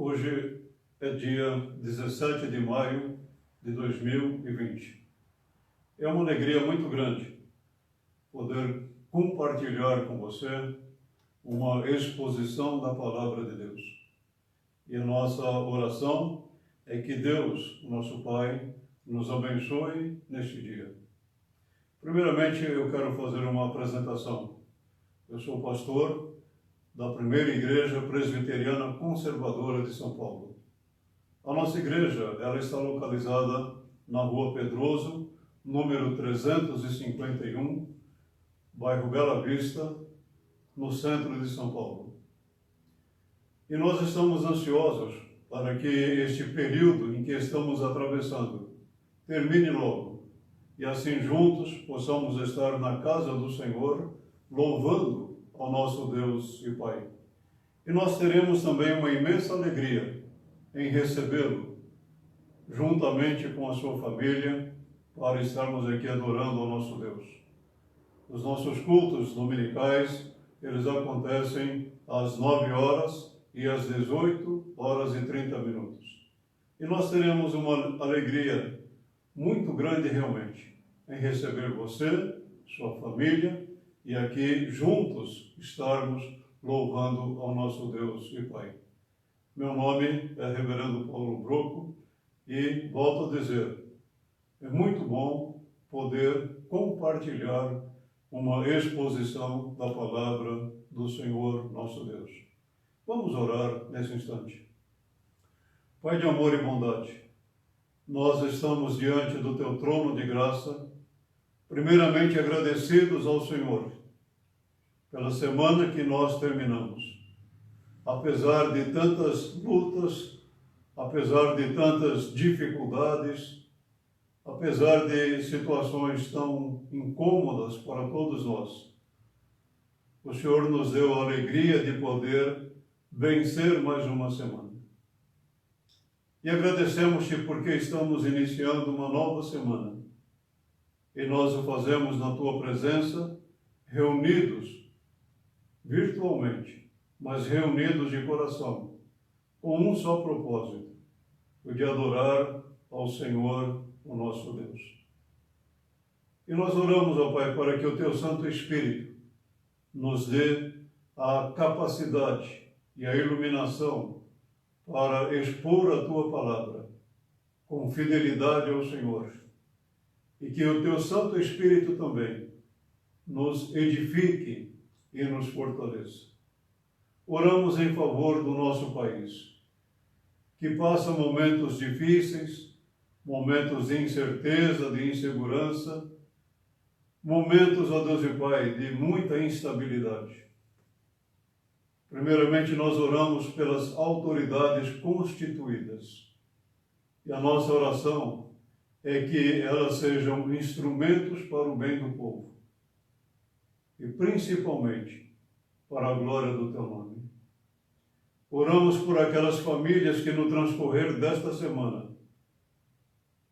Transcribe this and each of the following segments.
Hoje é dia 17 de maio de 2020. É uma alegria muito grande poder compartilhar com você uma exposição da Palavra de Deus. E a nossa oração é que Deus, nosso Pai, nos abençoe neste dia. Primeiramente, eu quero fazer uma apresentação. Eu sou pastor da primeira igreja presbiteriana conservadora de São Paulo. A nossa igreja, ela está localizada na Rua Pedroso, número 351, bairro Bela Vista, no centro de São Paulo. E nós estamos ansiosos para que este período em que estamos atravessando termine logo, e assim juntos possamos estar na casa do Senhor, louvando ao nosso Deus e Pai. E nós teremos também uma imensa alegria em recebê-lo, juntamente com a sua família, para estarmos aqui adorando ao nosso Deus. Os nossos cultos dominicais, eles acontecem às 9 horas e às 18 horas e 30 minutos. E nós teremos uma alegria muito grande realmente em receber você, sua família, e aqui juntos estarmos louvando ao nosso Deus e Pai. Meu nome é Reverendo Paulo Broco e volto a dizer, é muito bom poder compartilhar uma exposição da palavra do Senhor nosso Deus. Vamos orar nesse instante. Pai de amor e bondade, nós estamos diante do Teu trono de graça, primeiramente agradecidos ao Senhor pela semana que nós terminamos. Apesar de tantas lutas, apesar de tantas dificuldades, apesar de situações tão incômodas para todos nós, o Senhor nos deu a alegria de poder vencer mais uma semana. E agradecemos-te porque estamos iniciando uma nova semana. E nós o fazemos na Tua presença, reunidos virtualmente, mas reunidos de coração, com um só propósito, o de adorar ao Senhor, o nosso Deus. E nós oramos, ó Pai, para que o Teu Santo Espírito nos dê a capacidade e a iluminação para expor a Tua palavra com fidelidade ao Senhor. E que o Teu Santo Espírito também nos edifique e nos fortaleça. Oramos em favor do nosso país, que passa momentos difíceis, momentos de incerteza, de insegurança, momentos, ó Deus e Pai, de muita instabilidade. Primeiramente, nós oramos pelas autoridades constituídas. E a nossa oração é que elas sejam instrumentos para o bem do povo. E principalmente para a glória do Teu nome. Oramos por aquelas famílias que no transcorrer desta semana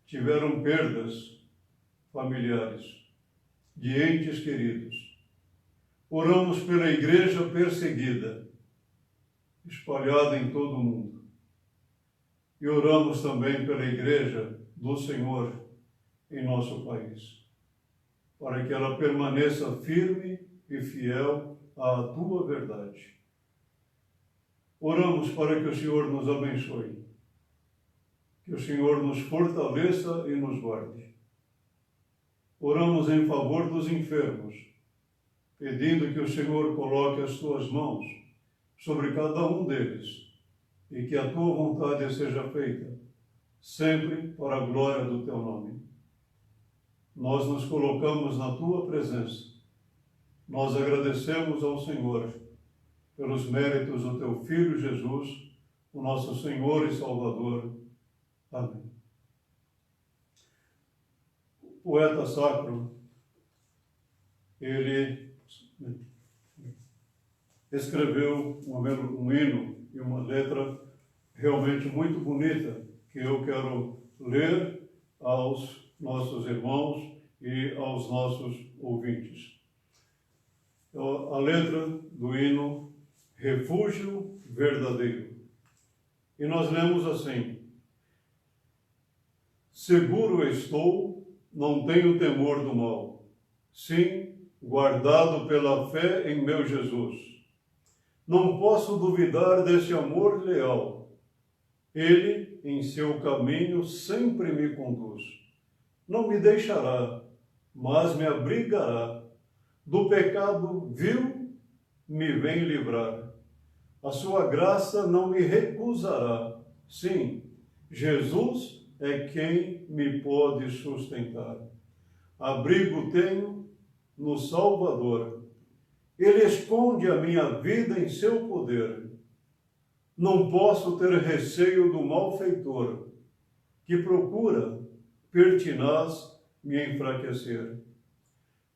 tiveram perdas familiares, de entes queridos. Oramos pela igreja perseguida, espalhada em todo o mundo. E oramos também pela igreja do Senhor em nosso país, para que ela permaneça firme e fiel à Tua verdade. Oramos para que o Senhor nos abençoe, que o Senhor nos fortaleça e nos guarde. Oramos em favor dos enfermos, pedindo que o Senhor coloque as Tuas mãos sobre cada um deles e que a Tua vontade seja feita, sempre para a glória do Teu nome. Nós nos colocamos na Tua presença. Nós agradecemos ao Senhor pelos méritos do Teu Filho Jesus, o nosso Senhor e Salvador. Amém. O poeta sacro, ele escreveu um hino e uma letra realmente muito bonita, que eu quero ler aos nossos irmãos e aos nossos ouvintes. A letra do hino Refúgio Verdadeiro. E nós lemos assim: seguro estou, não tenho temor do mal. Sim, guardado pela fé em meu Jesus. Não posso duvidar desse amor leal. Ele, em seu caminho, sempre me conduz. Não me deixará, mas me abrigará. Do pecado vil me vem livrar. A sua graça não me recusará. Sim, Jesus é quem me pode sustentar. Abrigo tenho no Salvador. Ele esconde a minha vida em seu poder. Não posso ter receio do malfeitor, que procura, pertinaz, me enfraquecer.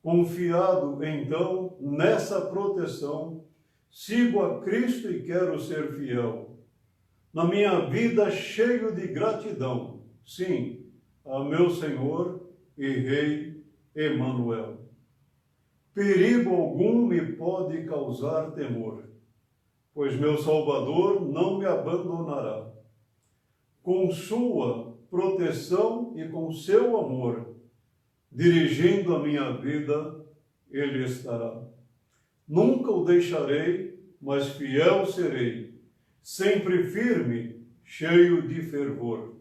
Confiado, então, nessa proteção, sigo a Cristo e quero ser fiel. Na minha vida cheio de gratidão, sim, a meu Senhor e Rei Emanuel. Perigo algum me pode causar temor, pois meu Salvador não me abandonará. Com sua proteção e com seu amor, dirigindo a minha vida, ele estará. Nunca o deixarei, mas fiel serei, sempre firme, cheio de fervor.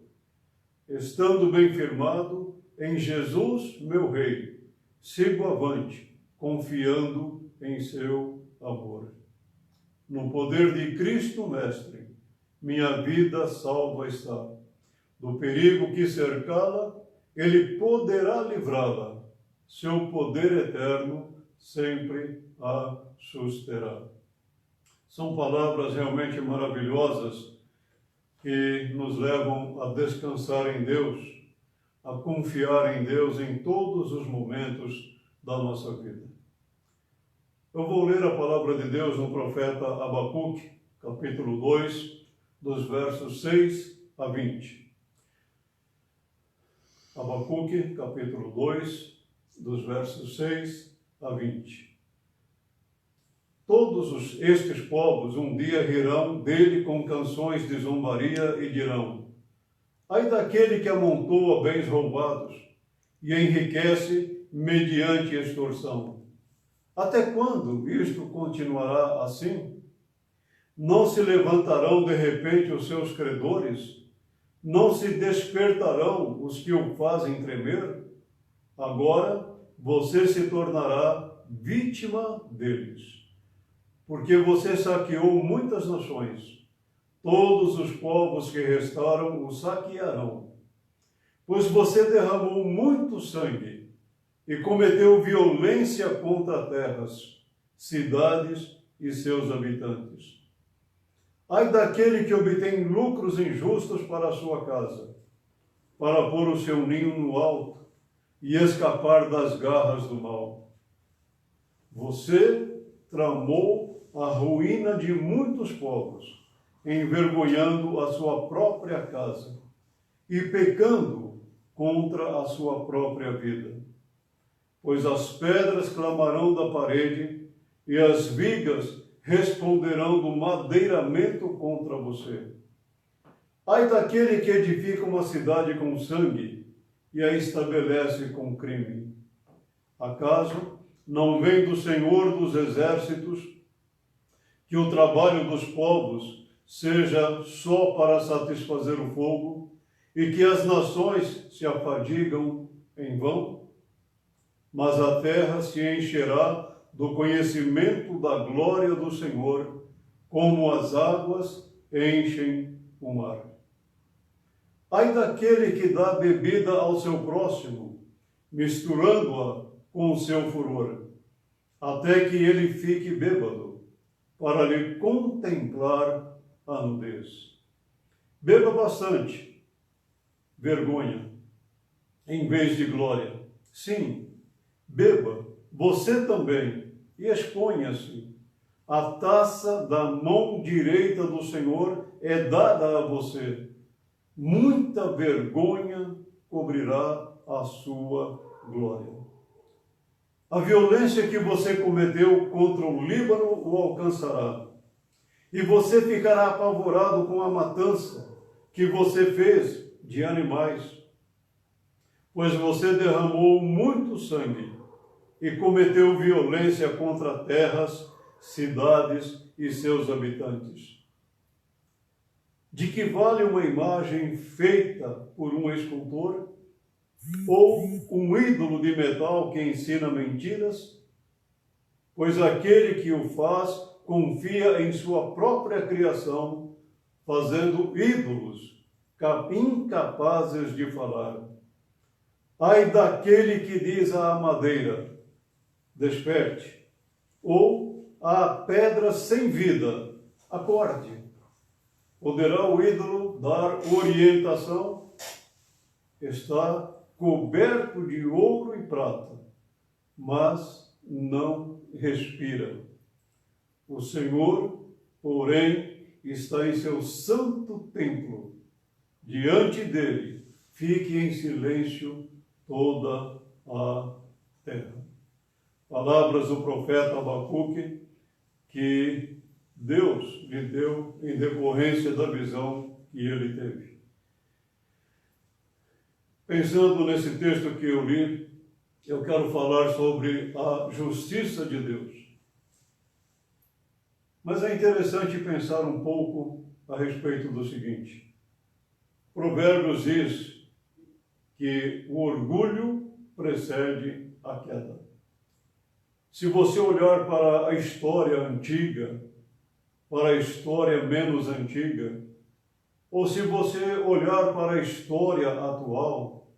Estando bem firmado em Jesus, meu Rei, sigo avante, confiando em seu amor. No poder de Cristo Mestre, minha vida salva está. Do perigo que cercá-la, ele poderá livrá-la. Seu poder eterno sempre a susterá. São palavras realmente maravilhosas que nos levam a descansar em Deus, a confiar em Deus em todos os momentos da nossa vida. Eu vou ler a palavra de Deus no profeta Abacuque, capítulo 2, dos versos 6 a 20. Abacuque, capítulo 2, dos versos 6 a 20. Todos estes povos um dia rirão dele com canções de zombaria e dirão: ai daquele que amontoa bens roubados e enriquece mediante extorsão. Até quando isto continuará assim? Não se levantarão de repente os seus credores? Não se despertarão os que o fazem tremer? Agora você se tornará vítima deles, porque você saqueou muitas nações. Todos os povos que restaram o saquearão, pois você derramou muito sangue e cometeu violência contra terras, cidades e seus habitantes. Ai daquele que obtém lucros injustos para a sua casa, para pôr o seu ninho no alto e escapar das garras do mal. Você tramou a ruína de muitos povos, envergonhando a sua própria casa e pecando contra a sua própria vida. Pois as pedras clamarão da parede e as vigas responderão do madeiramento contra você. Ai daquele que edifica uma cidade com sangue e a estabelece com crime. Acaso não vem do Senhor dos exércitos que o trabalho dos povos seja só para satisfazer o fogo e que as nações se afadigam em vão? Mas a terra se encherá do conhecimento da glória do Senhor, como as águas enchem o mar. Ai daquele que dá bebida ao seu próximo, misturando-a com o seu furor, até que ele fique bêbado, para lhe contemplar a nudez. Beba bastante, vergonha, em vez de glória. Sim, beba, você também, e exponha-se. A taça da mão direita do Senhor é dada a você. Muita vergonha cobrirá a sua glória. A violência que você cometeu contra o Líbano o alcançará, e você ficará apavorado com a matança que você fez de animais, pois você derramou muito sangue e cometeu violência contra terras, cidades e seus habitantes. De que vale uma imagem feita por um escultor ou um ídolo de metal que ensina mentiras? Pois aquele que o faz confia em sua própria criação, fazendo ídolos incapazes de falar. Ai daquele que diz à madeira, desperte, ou à pedra sem vida, acorde. Poderá o ídolo dar orientação? Está coberto de ouro e prata, mas não respira. O Senhor, porém, está em seu santo templo. Diante dele, fique em silêncio toda a terra. Palavras do profeta Abacuque, que Deus lhe deu em decorrência da visão que ele teve. Pensando nesse texto que eu li, eu quero falar sobre a justiça de Deus. Mas é interessante pensar um pouco a respeito do seguinte. Provérbios diz que o orgulho precede a queda. Se você olhar para a história antiga, para a história menos antiga, ou se você olhar para a história atual,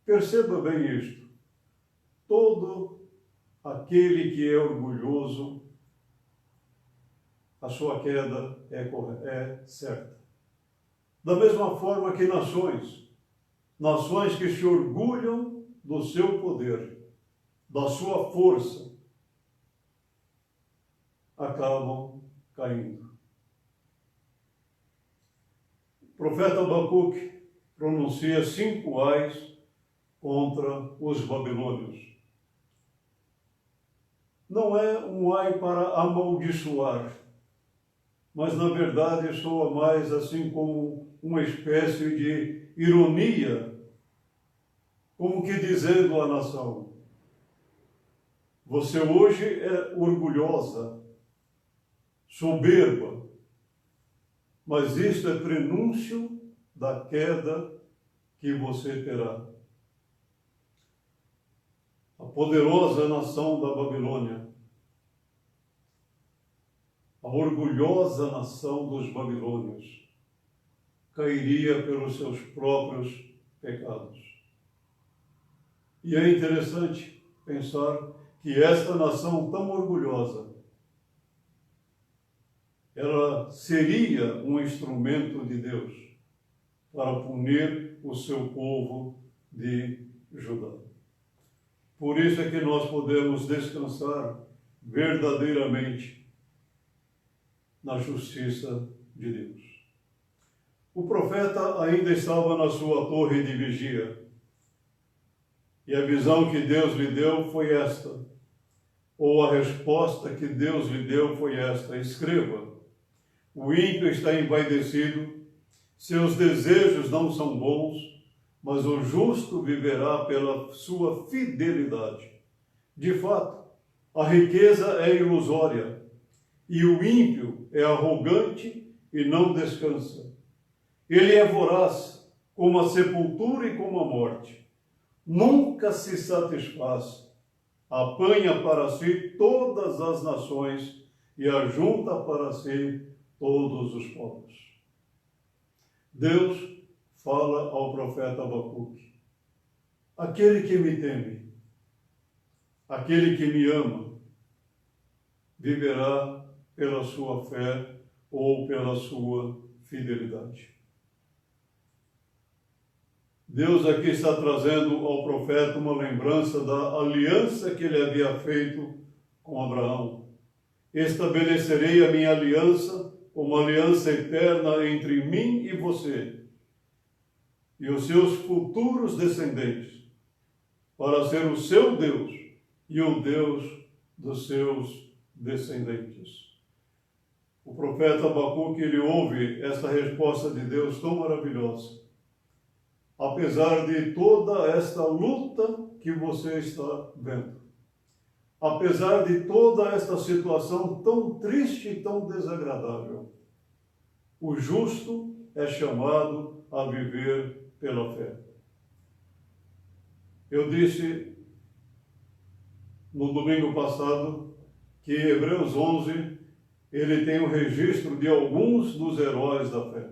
perceba bem isto. Todo aquele que é orgulhoso, a sua queda é certa. Da mesma forma que nações que se orgulham do seu poder, da sua força, acabam caindo. O profeta Abacuque pronuncia 5 ais contra os babilônios. Não é um ai para amaldiçoar, mas na verdade soa mais assim como uma espécie de ironia, como que dizendo à nação: você hoje é orgulhosa, soberba, mas isto é prenúncio da queda que você terá. A poderosa nação da Babilônia, a orgulhosa nação dos babilônios, cairia pelos seus próprios pecados. E é interessante pensar que esta nação tão orgulhosa, ela seria um instrumento de Deus para punir o seu povo de Judá. Por isso é que nós podemos descansar verdadeiramente na justiça de Deus. O profeta ainda estava na sua torre de vigia, e a visão que Deus lhe deu foi esta, ou a resposta que Deus lhe deu foi esta: escreva, o ímpio está envaidecido, seus desejos não são bons, mas o justo viverá pela sua fidelidade. De fato, a riqueza é ilusória, e o ímpio é arrogante e não descansa. Ele é voraz, como a sepultura e como a morte. Nunca se satisfaz. Apanha para si todas as nações e ajunta para si todos os povos. Deus fala ao profeta Abacuque: aquele que me teme, aquele que me ama, viverá pela sua fé ou pela sua fidelidade. Deus aqui está trazendo ao profeta uma lembrança da aliança que ele havia feito com Abraão. Estabelecerei a minha aliança, uma aliança eterna entre mim e você e os seus futuros descendentes, para ser o seu Deus e o Deus dos seus descendentes. o profeta Abacuque, ele ouve esta resposta de Deus tão maravilhosa. Apesar de toda esta luta que você está vendo, apesar de toda esta situação tão triste e tão desagradável, o justo é chamado a viver pela fé. Eu disse no domingo passado que Hebreus 11, ele tem o registro de alguns dos heróis da fé.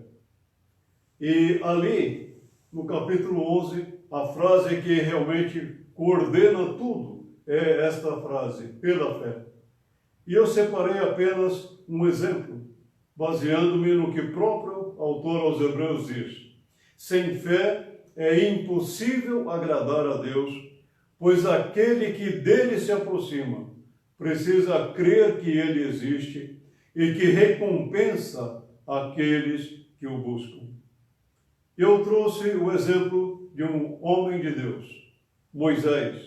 E ali, no capítulo 11, a frase que realmente coordena tudo é esta frase, pela fé. E eu separei apenas um exemplo, baseando-me no que o próprio autor aos Hebreus diz. Sem fé é impossível agradar a Deus, pois aquele que dele se aproxima precisa crer que ele existe e que recompensa aqueles que o buscam. Eu trouxe o exemplo de um homem de Deus, Moisés.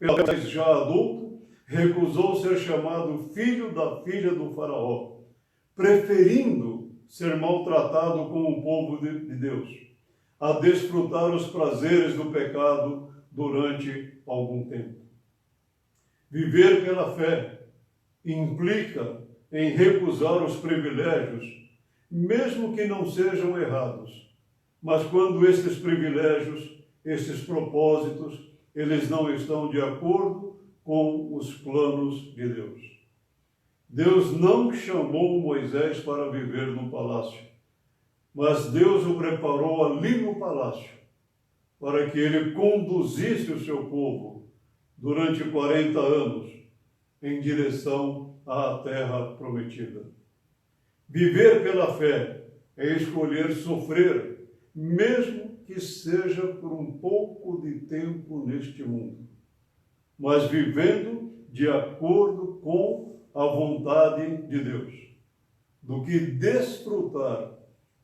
Moisés, já adulto, recusou ser chamado filho da filha do faraó, preferindo ser maltratado com o povo de Deus, a desfrutar os prazeres do pecado durante algum tempo. Viver pela fé implica em recusar os privilégios, mesmo que não sejam errados, mas quando estes privilégios, estes propósitos, eles não estão de acordo com os planos de Deus. Deus não chamou Moisés para viver no palácio, mas Deus o preparou ali no palácio, para que ele conduzisse o seu povo durante 40 anos em direção à terra prometida. Viver pela fé é escolher sofrer, mesmo que seja por um pouco de tempo neste mundo, mas vivendo de acordo com a vontade de Deus, do que desfrutar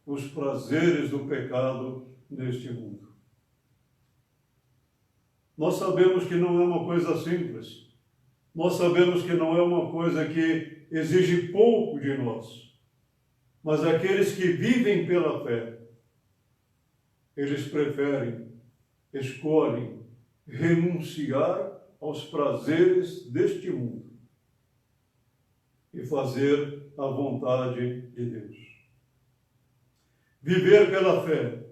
os prazeres do pecado neste mundo. Nós sabemos que não é uma coisa simples, nós sabemos que não é uma coisa que exige pouco de nós, mas aqueles que vivem pela fé, eles preferem, escolhem renunciar aos prazeres deste mundo e fazer a vontade de Deus. Viver pela fé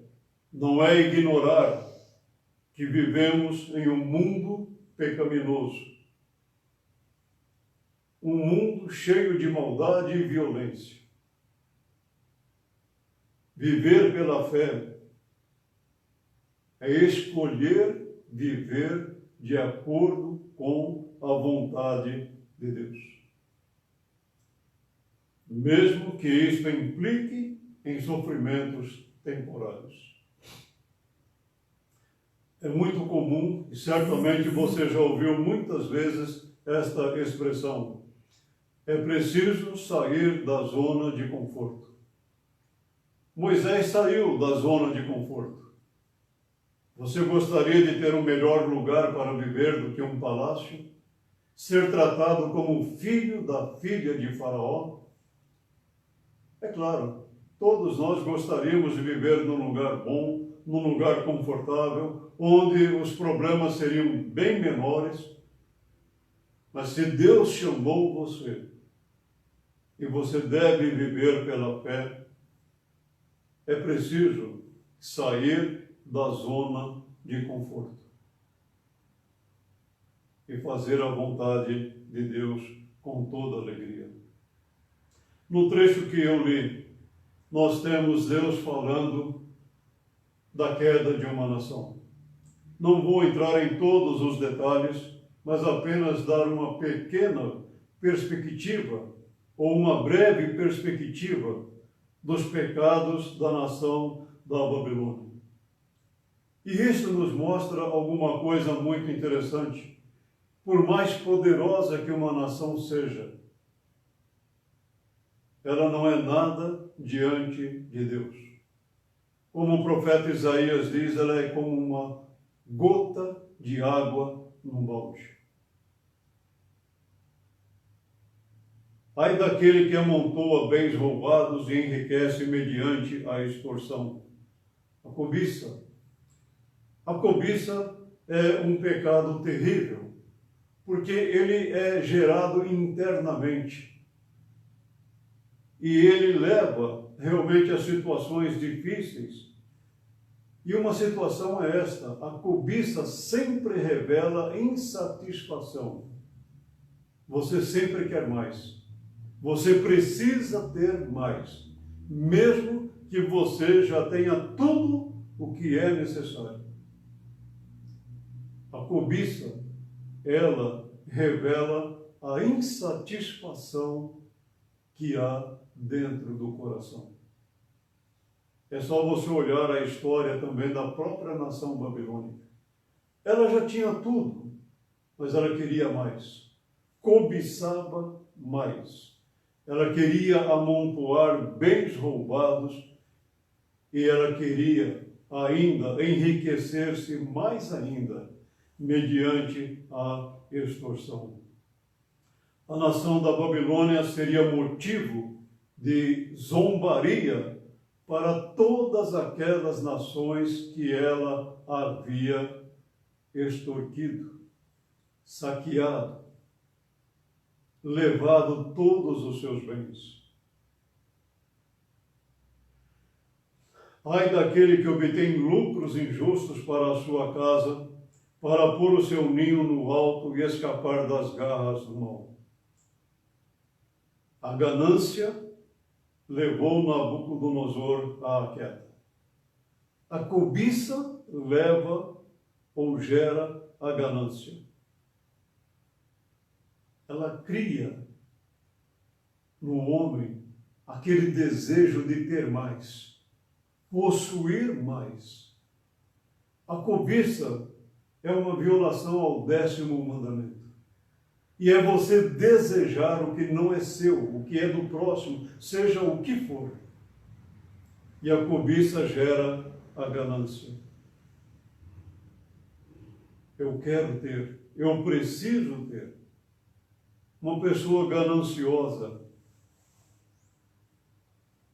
não é ignorar que vivemos em um mundo pecaminoso, um mundo cheio de maldade e violência. Viver pela fé é escolher viver de acordo com a vontade de Deus, mesmo que isto implique em sofrimentos temporários. É muito comum, e certamente você já ouviu muitas vezes esta expressão: é preciso sair da zona de conforto. Moisés saiu da zona de conforto. Você gostaria de ter um melhor lugar para viver do que um palácio? Ser tratado como filho da filha de Faraó? É claro, todos nós gostaríamos de viver num lugar bom, num lugar confortável, onde os problemas seriam bem menores. Mas se Deus chamou você, e você deve viver pela fé, é preciso sair da zona de conforto e fazer a vontade de Deus com toda alegria. No trecho que eu li, nós temos Deus falando da queda de uma nação. Não vou entrar em todos os detalhes, mas apenas dar uma pequena perspectiva, ou uma breve perspectiva, dos pecados da nação da Babilônia. E isso nos mostra alguma coisa muito interessante. Por mais poderosa que uma nação seja, ela não é nada diante de Deus. Como o profeta Isaías diz, ela é como uma gota de água num balde. Ai daquele que amontoa bens roubados e enriquece mediante a extorsão. A cobiça. A cobiça é um pecado terrível, porque ele é gerado internamente. E ele leva realmente a situações difíceis. E uma situação é esta: a cobiça sempre revela insatisfação. Você sempre quer mais. Você precisa ter mais, mesmo que você já tenha tudo o que é necessário. A cobiça, ela revela a insatisfação que há dentro do coração. É só você olhar a história também da própria nação babilônica. Ela já tinha tudo, mas ela queria mais. Cobiçava mais. Ela queria amontoar bens roubados e ela queria ainda enriquecer-se mais ainda mediante a extorsão. A nação da Babilônia seria motivo de zombaria para todas aquelas nações que ela havia extorquido, saqueado, levado todos os seus bens. Ai daquele que obtém lucros injustos para a sua casa, para pôr o seu ninho no alto e escapar das garras do mal. A ganância levou Nabucodonosor à queda. A cobiça leva ou gera a ganância. Ela cria no homem aquele desejo de ter mais, possuir mais. A cobiça é uma violação ao 10º mandamento. E é você desejar o que não é seu, o que é do próximo, seja o que for. E a cobiça gera a ganância. Eu quero ter, eu preciso ter. Uma pessoa gananciosa,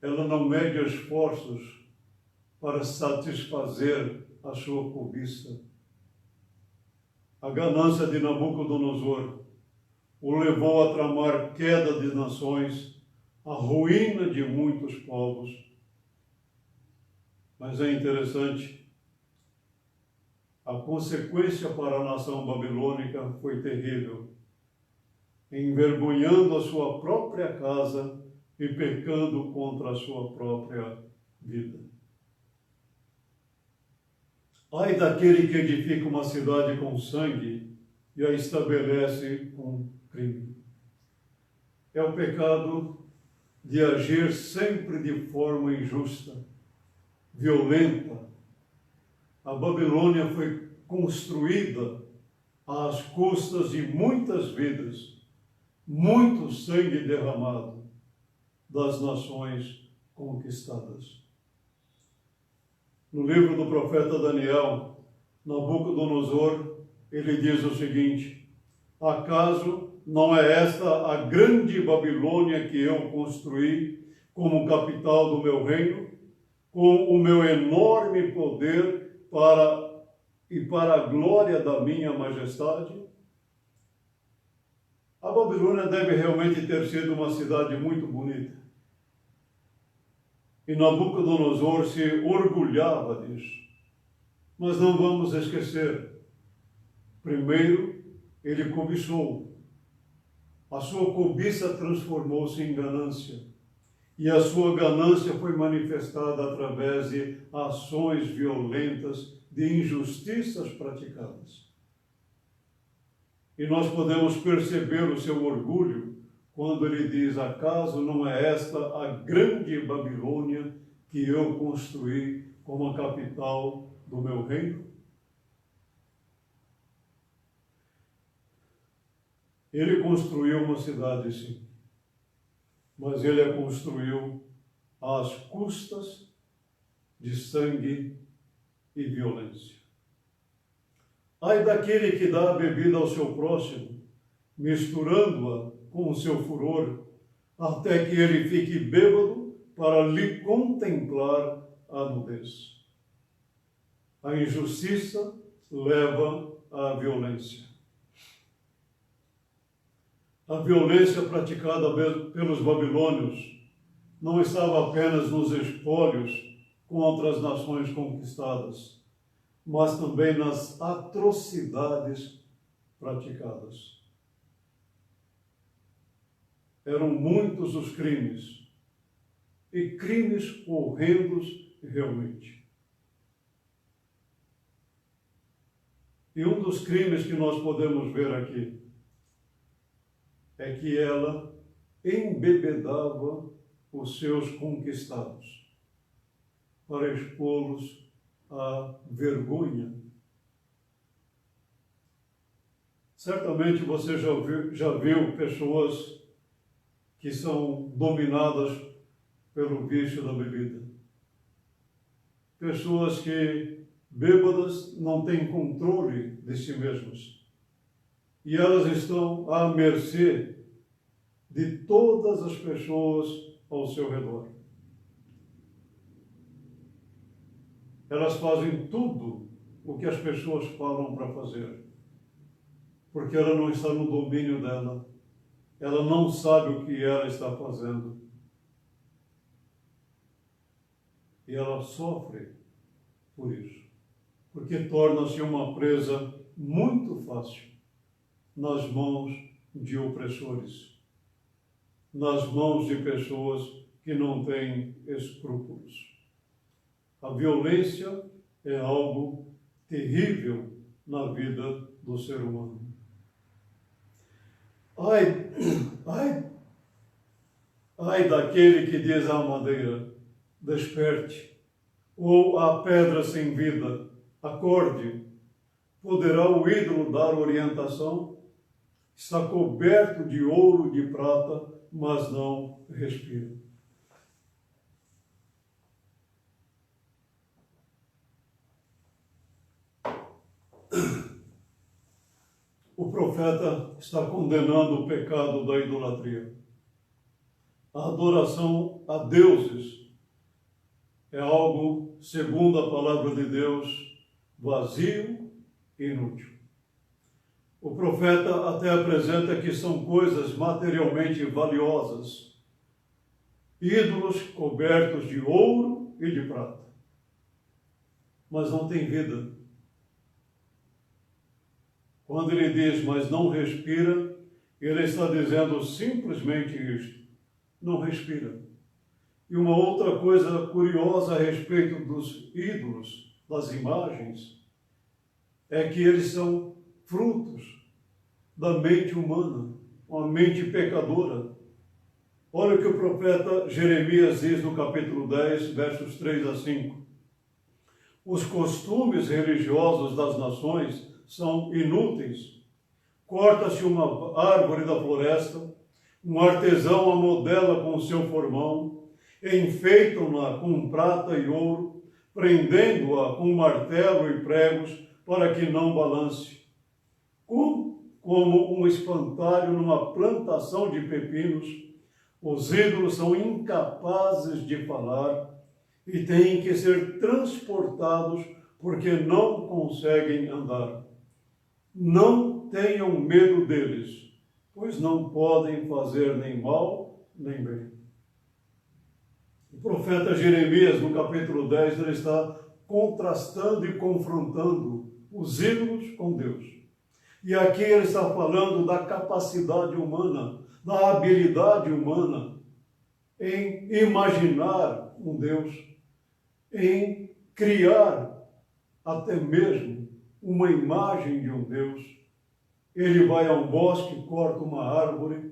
ela não mede esforços para satisfazer a sua cobiça. A ganância de Nabucodonosor o levou a tramar queda de nações, a ruína de muitos povos. Mas é interessante, a consequência para a nação babilônica foi terrível, envergonhando a sua própria casa e pecando contra a sua própria vida. Ai daquele que edifica uma cidade com sangue e a estabelece com crime. É o pecado de agir sempre de forma injusta, violenta. A Babilônia foi construída às custas de muitas vidas, muito sangue derramado das nações conquistadas. No livro do profeta Daniel, Nabucodonosor, ele diz o seguinte: acaso não é esta a grande Babilônia que eu construí como capital do meu reino, com o meu enorme poder para a glória da minha majestade? A Babilônia deve realmente ter sido uma cidade muito bonita. E Nabucodonosor se orgulhava disso. Mas não vamos esquecer, primeiro, ele cobiçou. A sua cobiça transformou-se em ganância. E a sua ganância foi manifestada através de ações violentas, de injustiças praticadas. E nós podemos perceber o seu orgulho quando ele diz: acaso não é esta a grande Babilônia que eu construí como a capital do meu reino? Ele construiu uma cidade, sim, mas ele a construiu às custas de sangue e violência. Ai daquele que dá a bebida ao seu próximo, misturando-a com o seu furor, até que ele fique bêbado para lhe contemplar a nudez. A injustiça leva à violência. A violência praticada pelos babilônios não estava apenas nos espólios contra as nações conquistadas, mas também nas atrocidades praticadas. Eram muitos os crimes, e crimes horrendos realmente. E um dos crimes que nós podemos ver aqui é que ela embebedava os seus conquistados para expô-los à vergonha. Certamente você já viu pessoas que são dominadas pelo vício da bebida. Pessoas que, bêbadas, não têm controle de si mesmas. E elas estão à mercê de todas as pessoas ao seu redor. Elas fazem tudo o que as pessoas falam para fazer, porque ela não está no domínio dela. Ela não sabe o que ela está fazendo. E ela sofre por isso, porque torna-se uma presa muito fácil nas mãos de opressores, nas mãos de pessoas que não têm escrúpulos. A violência é algo terrível na vida do ser humano. Ai daquele que diz à madeira, desperte, ou à pedra sem vida, acorde. Poderá o ídolo dar orientação? Está coberto de ouro e de prata, mas não respira. O profeta está condenando o pecado da idolatria. A adoração a deuses é algo, segundo a palavra de Deus, vazio e inútil. O profeta até apresenta que são coisas materialmente valiosas, ídolos cobertos de ouro e de prata, mas não tem vida. Quando ele diz, mas não respira, ele está dizendo simplesmente isto, não respira. E uma outra coisa curiosa a respeito dos ídolos, das imagens, é que eles são frutos da mente humana, uma mente pecadora. Olha o que o profeta Jeremias diz no capítulo 10, versos 3 a 5. Os costumes religiosos das nações são inúteis. Corta-se uma árvore da floresta, um artesão a modela com o seu formão, enfeitam-na com prata e ouro, prendendo-a com martelo e pregos para que não balance. Como um espantalho numa plantação de pepinos, os ídolos são incapazes de falar e têm que ser transportados porque não conseguem andar. Não tenham medo deles, pois não podem fazer nem mal, nem bem. O profeta Jeremias, no capítulo 10, ele está contrastando e confrontando os ídolos com Deus. E aqui ele está falando da capacidade humana, da habilidade humana em imaginar um Deus, em criar até mesmo uma imagem de um Deus. Ele vai a um bosque, corta uma árvore,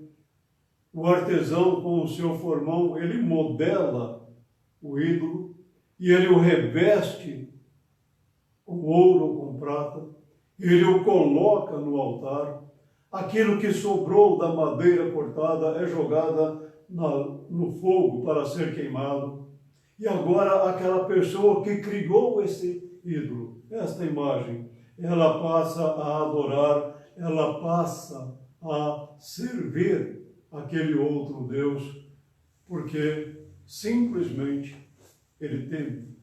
o artesão com o seu formão, ele modela o ídolo e ele o reveste com ouro ou com prata, ele o coloca no altar. Aquilo que sobrou da madeira cortada é jogada no fogo para ser queimado. E agora aquela pessoa que criou esse ídolo, esta imagem, ela passa a adorar, ela passa a servir aquele outro Deus, porque simplesmente ele teme.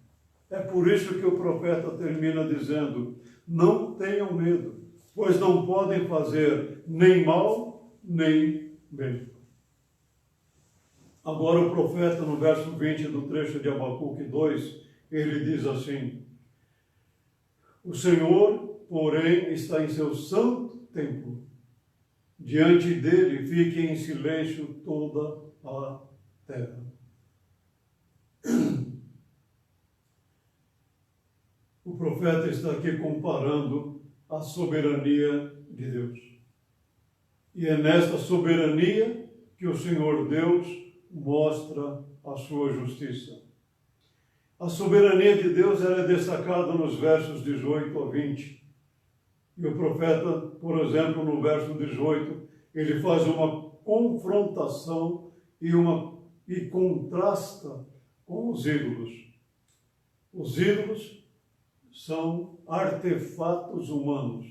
É por isso que o profeta termina dizendo: não tenham medo, pois não podem fazer nem mal, nem bem. Agora o profeta, no verso 20 do trecho de Abacuque 2, ele diz assim: o Senhor, porém, está em seu santo templo. Diante dele fique em silêncio toda a terra. O profeta está aqui comparando a soberania de Deus. E é nesta soberania que o Senhor Deus mostra a sua justiça. A soberania de Deus ela é destacada nos versos 18 a 20. E o profeta, por exemplo, no verso 18, ele faz uma confrontação e contrasta com os ídolos. Os ídolos são artefatos humanos.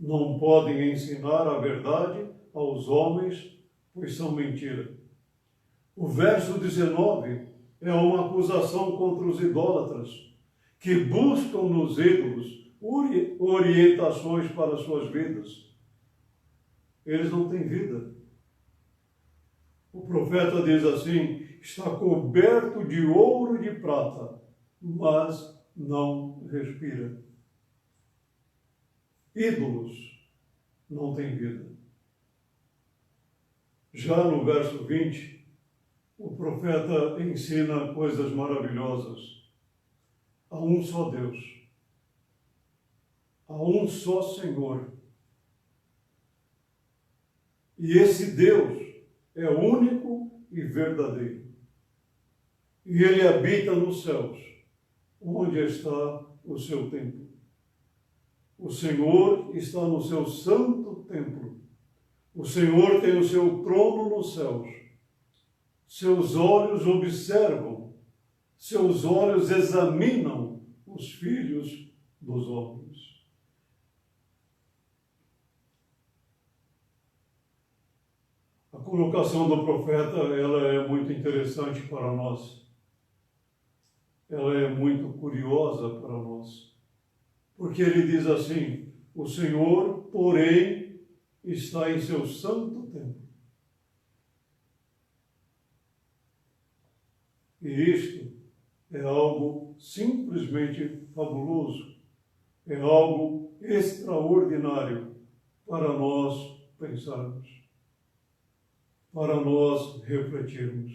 Não podem ensinar a verdade aos homens, pois são mentira. O verso 19 é uma acusação contra os idólatras, que buscam nos ídolos orientações para suas vidas. Eles não têm vida. O profeta diz assim: está coberto de ouro e de prata, mas não respira. Ídolos não têm vida. Já no verso 20, o profeta ensina coisas maravilhosas. Há um só Deus. Há um só Senhor. E esse Deus é único e verdadeiro. E ele habita nos céus, onde está o seu templo. O Senhor está no seu santo templo. O Senhor tem o seu trono nos céus. Seus olhos observam, seus olhos examinam os filhos dos homens. A colocação do profeta, ela é muito interessante para nós. Ela é muito curiosa para nós. Porque ele diz assim: o Senhor, porém, está em seu santo templo. E isto é algo simplesmente fabuloso. É algo extraordinário para nós pensarmos, para nós refletirmos.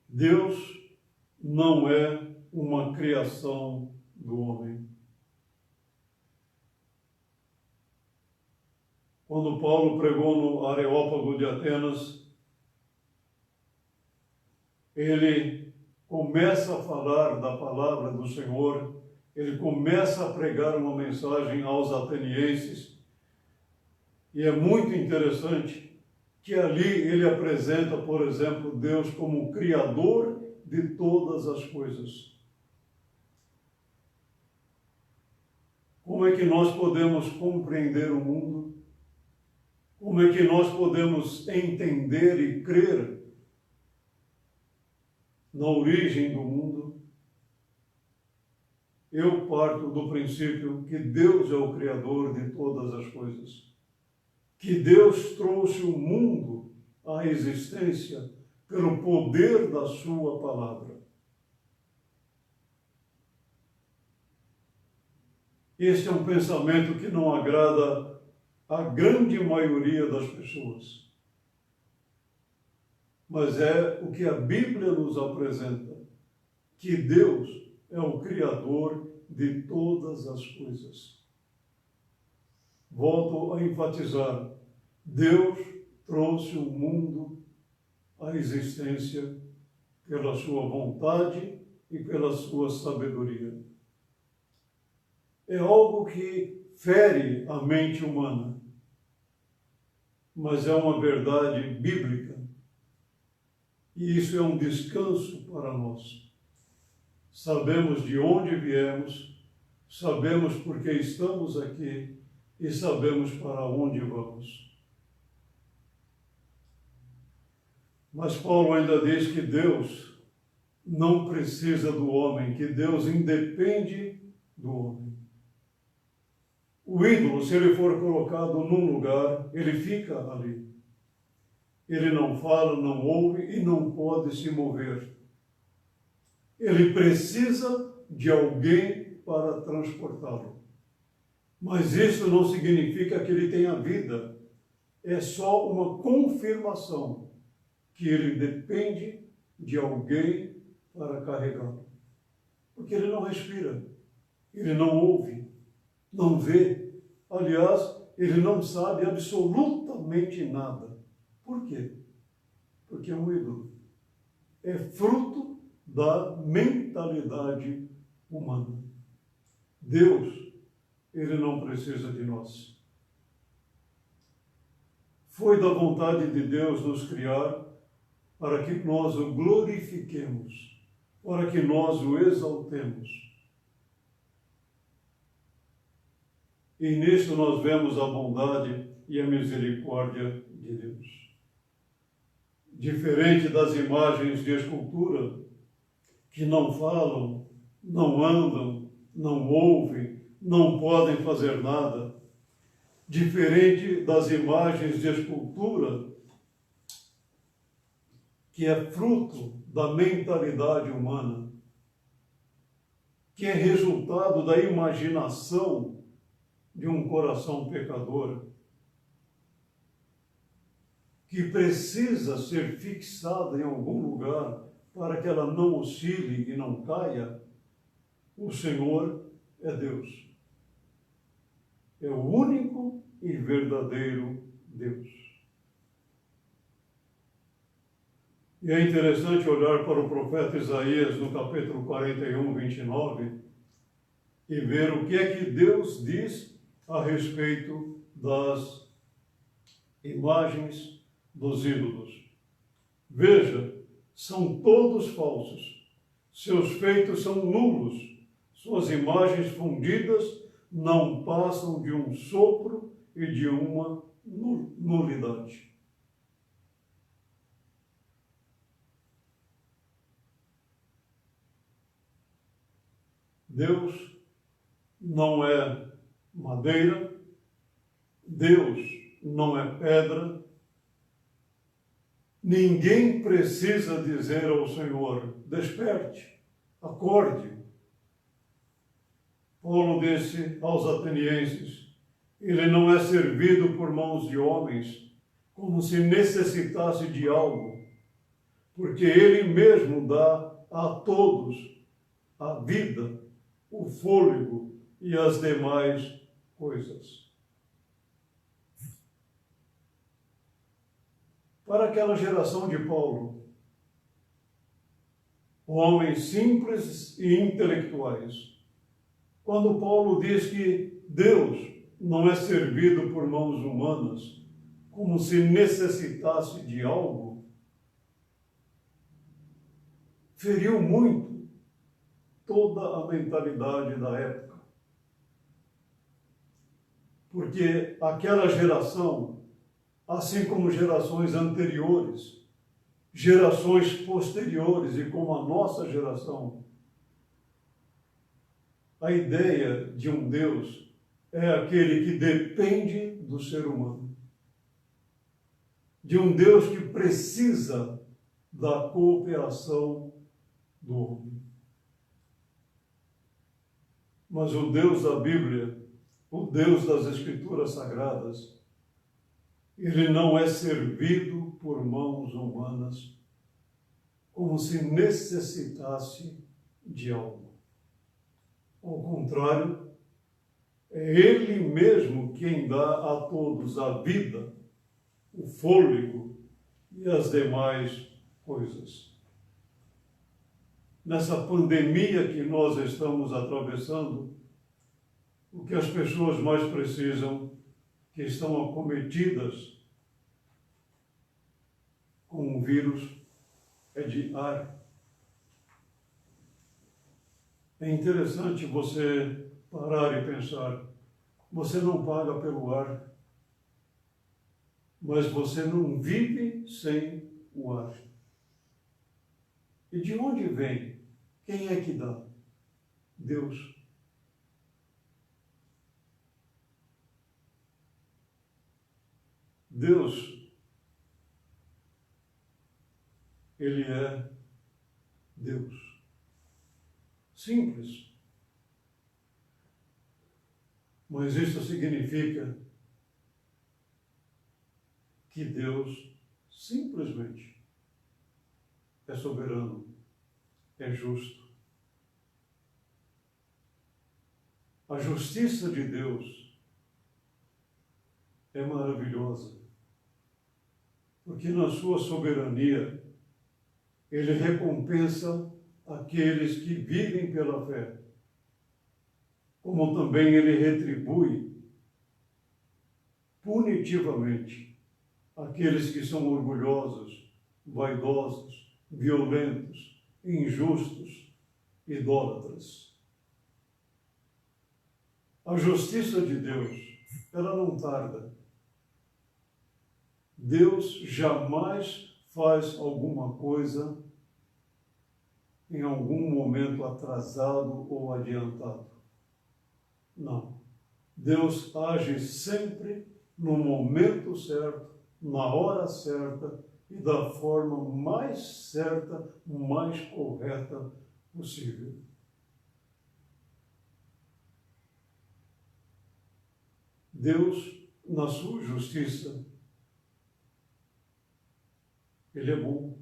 Deus não é uma criação do homem. Quando Paulo pregou no Areópago de Atenas, ele começa a falar da palavra do Senhor, ele começa a pregar uma mensagem aos atenienses, e é muito interessante que ali ele apresenta, por exemplo, Deus como o Criador de todas as coisas. Como é que nós podemos compreender o mundo? Como é que nós podemos entender e crer na origem do mundo? Eu parto do princípio que Deus é o Criador de todas as coisas. Que Deus trouxe o mundo à existência pelo poder da sua palavra. Este é um pensamento que não agrada a grande maioria das pessoas. Mas é o que a Bíblia nos apresenta, que Deus é o Criador de todas as coisas. Volto a enfatizar, Deus trouxe o mundo à existência pela sua vontade e pela sua sabedoria. É algo que fere a mente humana, mas é uma verdade bíblica. E isso é um descanso para nós. Sabemos de onde viemos, sabemos por que estamos aqui e sabemos para onde vamos. Mas Paulo ainda diz que Deus não precisa do homem, que Deus independe do homem. O ídolo, se ele for colocado num lugar, ele fica ali. Ele não fala, não ouve e não pode se mover. Ele precisa de alguém para transportá-lo. Mas isso não significa que ele tenha vida. É só uma confirmação que ele depende de alguém para carregá-lo. Porque ele não respira, ele não ouve, não vê. Aliás, ele não sabe absolutamente nada. Por quê? Porque é um ídolo. É fruto da mentalidade humana. Deus, ele não precisa de nós. Foi da vontade de Deus nos criar para que nós o glorifiquemos, para que nós o exaltemos. E nisso nós vemos a bondade e a misericórdia de Deus. Diferente das imagens de escultura, que não falam, não andam, não ouvem, não podem fazer nada. Diferente das imagens de escultura, que é fruto da mentalidade humana, que é resultado da imaginação de um coração pecador, que precisa ser fixada em algum lugar para que ela não oscile e não caia. O Senhor é Deus. É o único e verdadeiro Deus. E é interessante olhar para o profeta Isaías no capítulo 41, 29, e ver o que é que Deus diz a respeito das imagens dos ídolos. Veja, são todos falsos. Seus feitos são nulos. Suas imagens fundidas não passam de um sopro e de uma nulidade. Deus não é madeira, Deus não é pedra. Ninguém precisa dizer ao Senhor: desperte, acorde. Paulo disse aos atenienses: ele não é servido por mãos de homens, como se necessitasse de algo, porque ele mesmo dá a todos a vida, o fôlego e as demais coisas. Para aquela geração de Paulo, homens simples e intelectuais, quando Paulo diz que Deus não é servido por mãos humanas, como se necessitasse de algo, feriu muito toda a mentalidade da época. Porque aquela geração, assim como gerações anteriores, gerações posteriores e como a nossa geração, a ideia de um Deus é aquele que depende do ser humano. De um Deus que precisa da cooperação do homem. Mas o Deus da Bíblia, o Deus das Escrituras Sagradas, ele não é servido por mãos humanas como se necessitasse de algo. Ao contrário, é ele mesmo quem dá a todos a vida, o fôlego e as demais coisas. Nessa pandemia que nós estamos atravessando, o que as pessoas mais precisam, que estão acometidas com o vírus, é de ar. É interessante você parar e pensar você não paga pelo ar, mas você não vive sem o ar. E de onde vem? Quem é que dá? Deus. Deus, Ele é Deus. Simples. Mas isso significa que Deus simplesmente é soberano, é justo. A justiça de Deus é maravilhosa, porque na sua soberania Ele recompensa aqueles que vivem pela fé, como também Ele retribui punitivamente aqueles que são orgulhosos, vaidosos, violentos, injustos, idólatras. A justiça de Deus, ela não tarda. Deus jamais faz alguma coisa em algum momento atrasado ou adiantado. Não. Deus age sempre no momento certo, na hora certa e da forma mais certa, mais correta possível. Deus, na sua justiça, Ele é bom.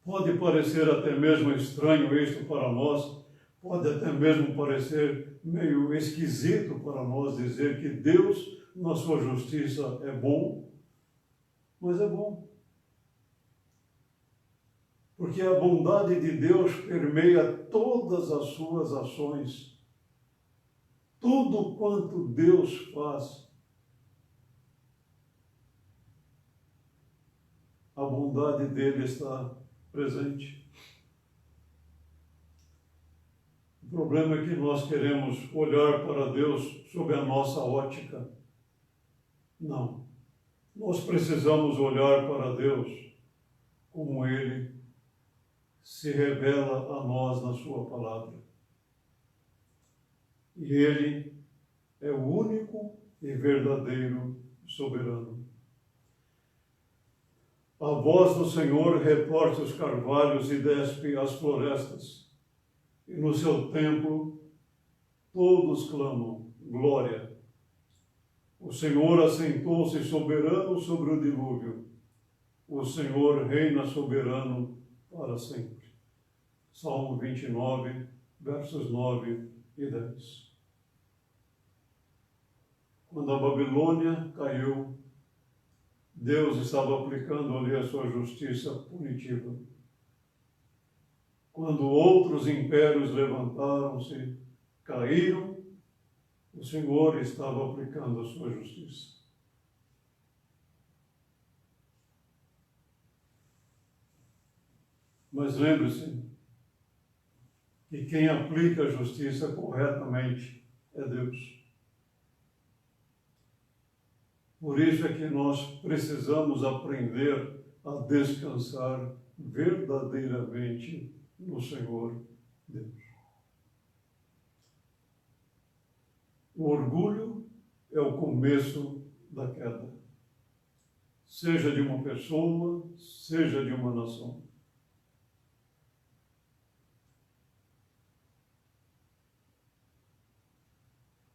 Pode parecer até mesmo estranho isto para nós, pode até mesmo parecer meio esquisito para nós dizer que Deus, na sua justiça, é bom, mas é bom. Porque a bondade de Deus permeia todas as suas ações. Tudo quanto Deus faz, a bondade dele está presente. O problema é que nós queremos olhar para Deus sob a nossa ótica. Não. Nós precisamos olhar para Deus como Ele se revela a nós na sua palavra. E Ele é o único e verdadeiro soberano. A voz do Senhor retorce os carvalhos e despe as florestas. E no seu templo todos clamam glória. O Senhor assentou-se soberano sobre o dilúvio. O Senhor reina soberano para sempre. Salmo 29, versos 9 e 10. Quando a Babilônia caiu, Deus estava aplicando ali a sua justiça punitiva. Quando outros impérios levantaram-se, caíram, o Senhor estava aplicando a sua justiça. Mas lembre-se que quem aplica a justiça corretamente é Deus. Por isso é que nós precisamos aprender a descansar verdadeiramente no Senhor Deus. O orgulho é o começo da queda, seja de uma pessoa, seja de uma nação.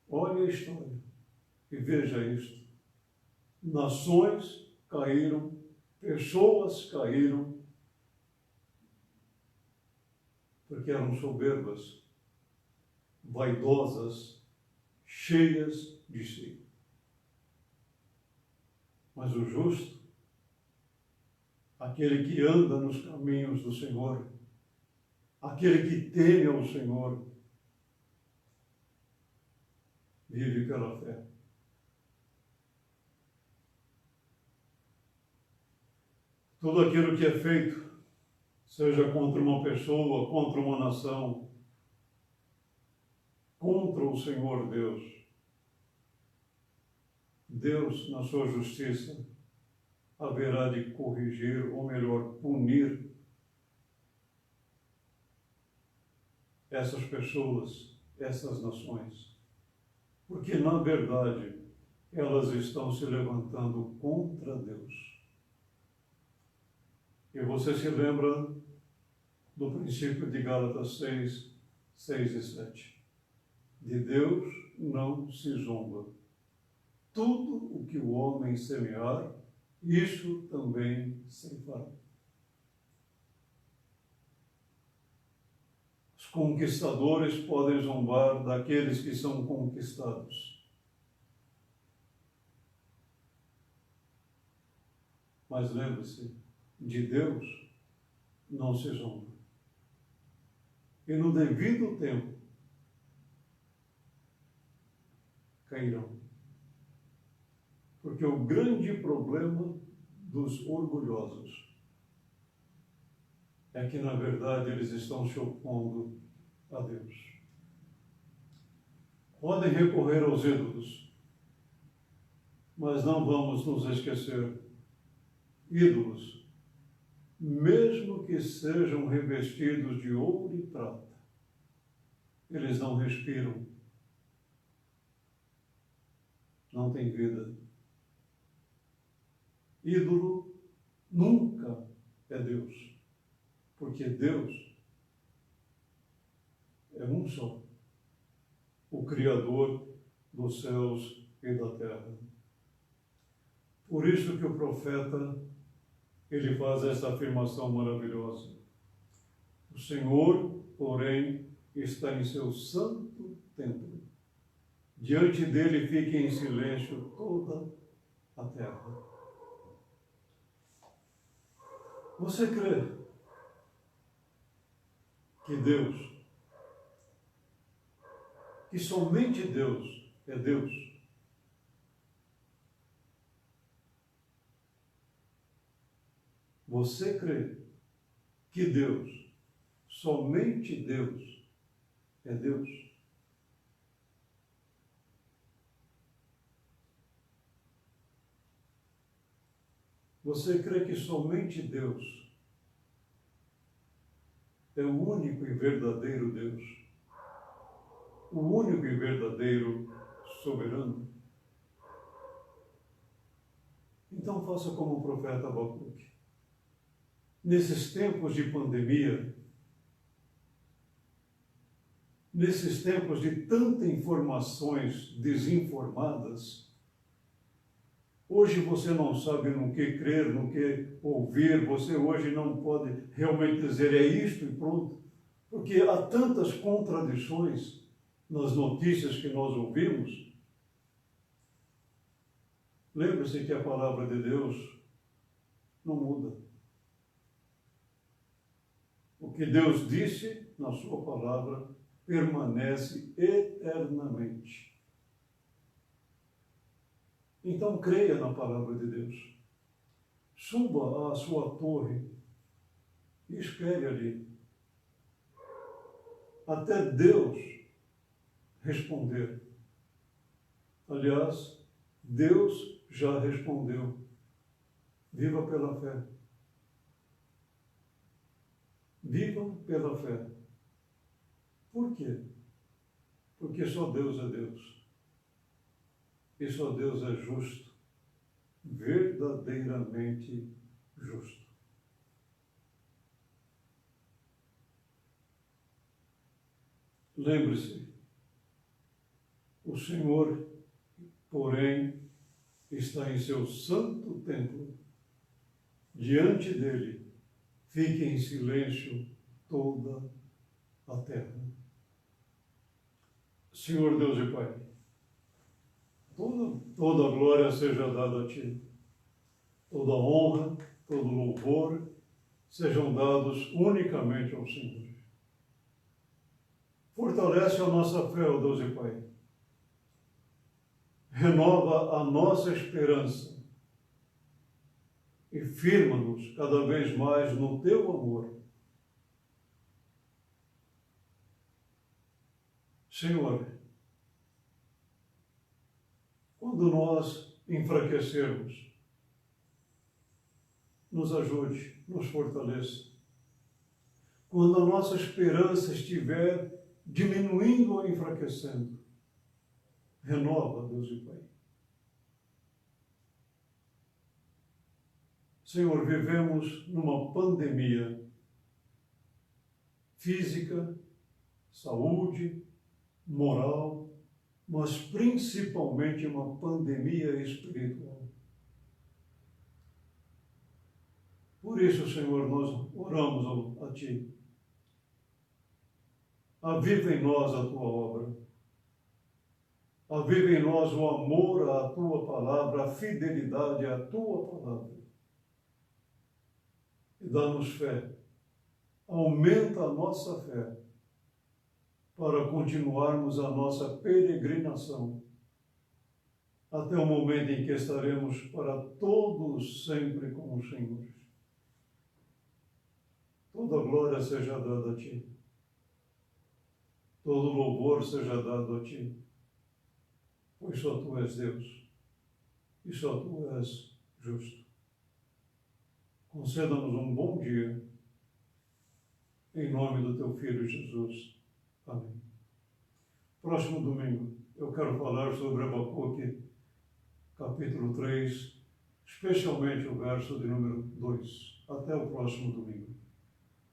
Olhe a história e veja isto. Nações caíram, pessoas caíram, porque eram soberbas, vaidosas, cheias de si. Mas o justo, aquele que anda nos caminhos do Senhor, aquele que teme ao Senhor, vive pela fé. Tudo aquilo que é feito, seja contra uma pessoa, contra uma nação, contra o Senhor Deus, Deus, na sua justiça, haverá de corrigir, ou melhor, punir essas pessoas, essas nações. Porque, na verdade, elas estão se levantando contra Deus. E você se lembra do princípio de Gálatas 6, 6 e 7. De Deus não se zomba. Tudo o que o homem semear, isso também ceifará. Os conquistadores podem zombar daqueles que são conquistados. Mas lembre-se, de Deus não se zomba. E no devido tempo, cairão. Porque o grande problema dos orgulhosos é que, na verdade, eles estão se opondo a Deus. Podem recorrer aos ídolos, mas não vamos nos esquecer. Ídolos, mesmo que sejam revestidos de ouro e prata, eles não respiram, não têm vida. Ídolo nunca é Deus, porque Deus é um só, o Criador dos céus e da terra. Por isso que o profeta, ele faz essa afirmação maravilhosa. O Senhor, porém, está em seu santo templo. Diante dele fique em silêncio toda a terra. Você crê que Deus, que somente Deus é Deus? Você crê que Deus, somente Deus é Deus? Você crê que somente Deus é o único e verdadeiro Deus? O único e verdadeiro soberano? Então faça como o profeta Abacuque. Nesses tempos de pandemia, nesses tempos de tantas informações desinformadas, hoje você não sabe no que crer, no que ouvir, você hoje não pode realmente dizer é isto e pronto, porque há tantas contradições nas notícias que nós ouvimos. Lembre-se que a palavra de Deus não muda. O que Deus disse na sua palavra permanece eternamente. Então creia na palavra de Deus. Suba à sua torre e espere ali, até Deus responder. Aliás, Deus já respondeu. Viva pela fé. Vivam pela fé. Por quê? Porque só Deus é Deus. E só Deus é justo, verdadeiramente justo. Lembre-se, o Senhor, porém, está em seu santo templo. Diante dele, fique em silêncio toda a terra. Senhor Deus e Pai, toda a glória seja dada a Ti. Toda a honra, todo louvor sejam dados unicamente ao Senhor. Fortalece a nossa fé, ó Deus e Pai. Renova a nossa esperança e firma-nos cada vez mais no Teu amor. Senhor, quando nós enfraquecermos. Nos ajude, nos fortaleça. Quando a nossa esperança estiver diminuindo ou enfraquecendo, renova, Deus e Pai. Senhor, vivemos numa pandemia física, saúde, moral, mas principalmente uma pandemia espiritual. Por isso, Senhor, nós oramos a Ti. Aviva em nós a Tua obra. Aviva em nós o amor à Tua palavra, a fidelidade à Tua palavra. E dá-nos fé. Aumenta a nossa fé para continuarmos a nossa peregrinação até o momento em que estaremos para todos sempre com o Senhor. Toda glória seja dada a Ti. Todo louvor seja dado a Ti. Pois só Tu és Deus e só Tu és justo. Conceda-nos um bom dia, em nome do Teu Filho Jesus. Amém. Próximo domingo, eu quero falar sobre Abacuque, capítulo 3, especialmente o verso de número 2. Até o próximo domingo.